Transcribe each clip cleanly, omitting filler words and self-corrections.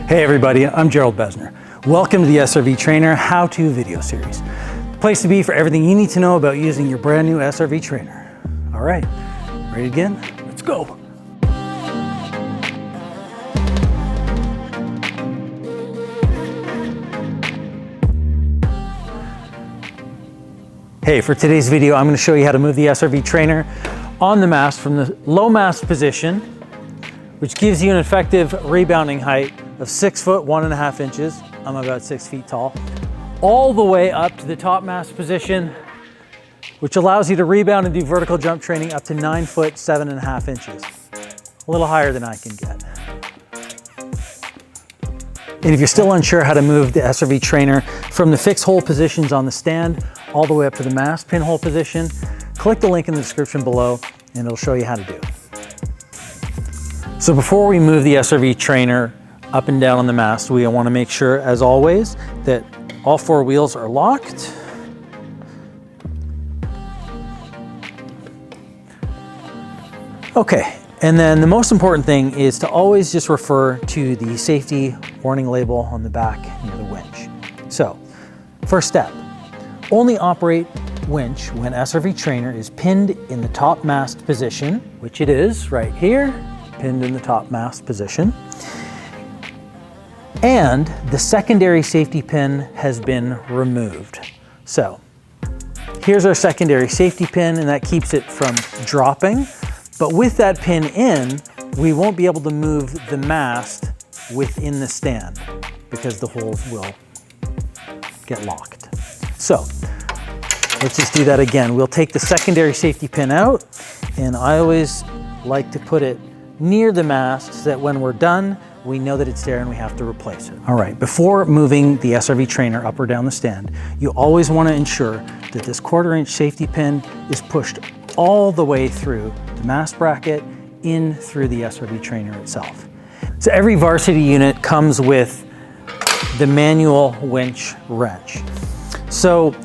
Hey everybody, I'm Gerald Besner. Welcome to the SRV Trainer how-to video series. The place to be for everything you need to know about using your brand new SRV Trainer. All right, ready again? Let's go. Hey, for today's video, I'm going to show you how to move the SRV Trainer on the mast from the low mast position, which gives you an effective rebounding height of 6 foot 1.5 inches. I'm about 6 feet tall, all the way up to the top mast position, which allows you to rebound and do vertical jump training up to 9 foot 7.5 inches. A little higher than I can get. And if you're still unsure how to move the SRV Trainer from the fixed hole positions on the stand all the way up to the mast pinhole position, click the link in the description below and it'll show you how to do it. So before we move the SRV Trainer up and down on the mast, we want to make sure, as always, that all 4 wheels are locked. Okay, and then the most important thing is to always just refer to the safety warning label on the back near the winch. So, first step, only operate winch when SRV Trainer is pinned in the top mast position, which it is right here, pinned in the top mast position. And the secondary safety pin has been removed. So here's our secondary safety pin, and that keeps it from dropping. But with that pin in, we won't be able to move the mast within the stand because the holes will get locked. So let's just do that again. We'll take the secondary safety pin out, and I always like to put it near the mast so that when we're done, we know that it's there and we have to replace it. All right, before moving the SRV Trainer up or down the stand, you always want to ensure that this 1/4 inch safety pin is pushed all the way through the mast bracket in through the SRV Trainer itself. So every varsity unit comes with the manual winch wrench. So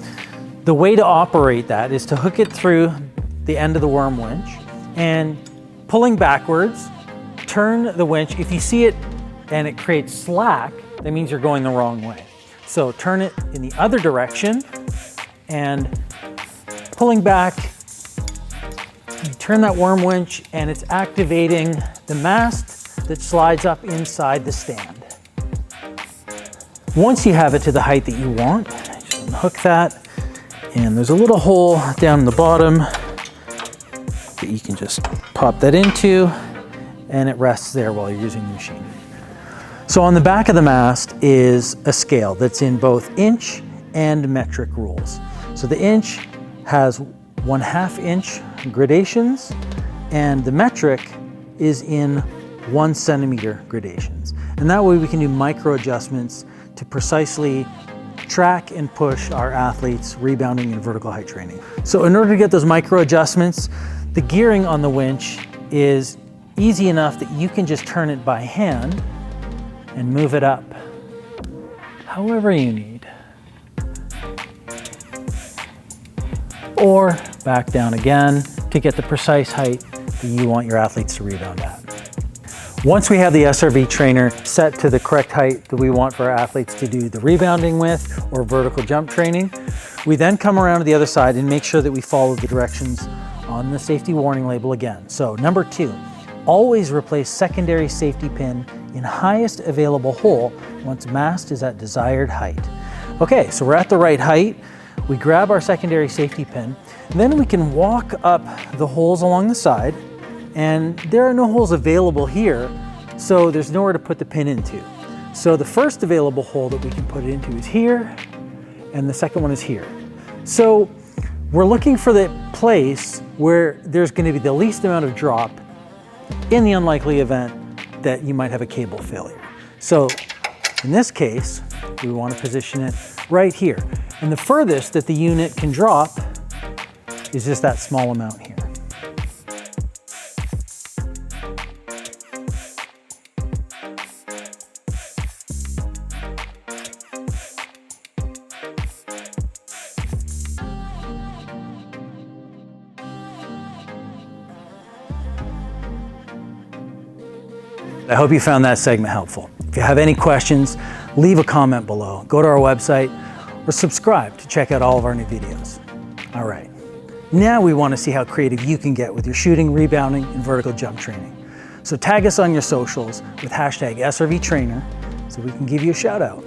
the way to operate that is to hook it through the end of the worm winch and pulling backwards, turn the winch. If you see it and it creates slack, that means you're going the wrong way. So turn it in the other direction and pulling back, you turn that worm winch and it's activating the mast that slides up inside the stand. Once you have it to the height that you want, just unhook that, and there's a little hole down the bottom that you can just pop that into, and it rests there while you're using the machine. So on the back of the mast is a scale that's in both inch and metric rules. So the inch has 1/2 inch gradations, and the metric is in 1 centimeter gradations. And that way we can do micro adjustments to precisely track and push our athletes rebounding and vertical height training. So in order to get those micro adjustments, the gearing on the winch is easy enough that you can just turn it by hand and move it up however you need. Or back down again to get the precise height that you want your athletes to rebound at. Once we have the SRV Trainer set to the correct height that we want for our athletes to do the rebounding with or vertical jump training, we then come around to the other side and make sure that we follow the directions on the safety warning label again. So number 2, always replace secondary safety pin in highest available hole once mast is at desired height. Okay, so we're at the right height. We grab our secondary safety pin, and then we can walk up the holes along the side, and there are no holes available here, so there's nowhere to put the pin into. So the first available hole that we can put it into is here, and the second one is here. So we're looking for the place where there's going to be the least amount of drop in the unlikely event that you might have a cable failure. So in this case, we want to position it right here. And the furthest that the unit can drop is just that small amount here. I hope you found that segment helpful. If you have any questions, leave a comment below. Go to our website or subscribe to check out all of our new videos. All right, now we want to see how creative you can get with your shooting, rebounding, and vertical jump training. So tag us on your socials with hashtag SRV Trainer so we can give you a shout out.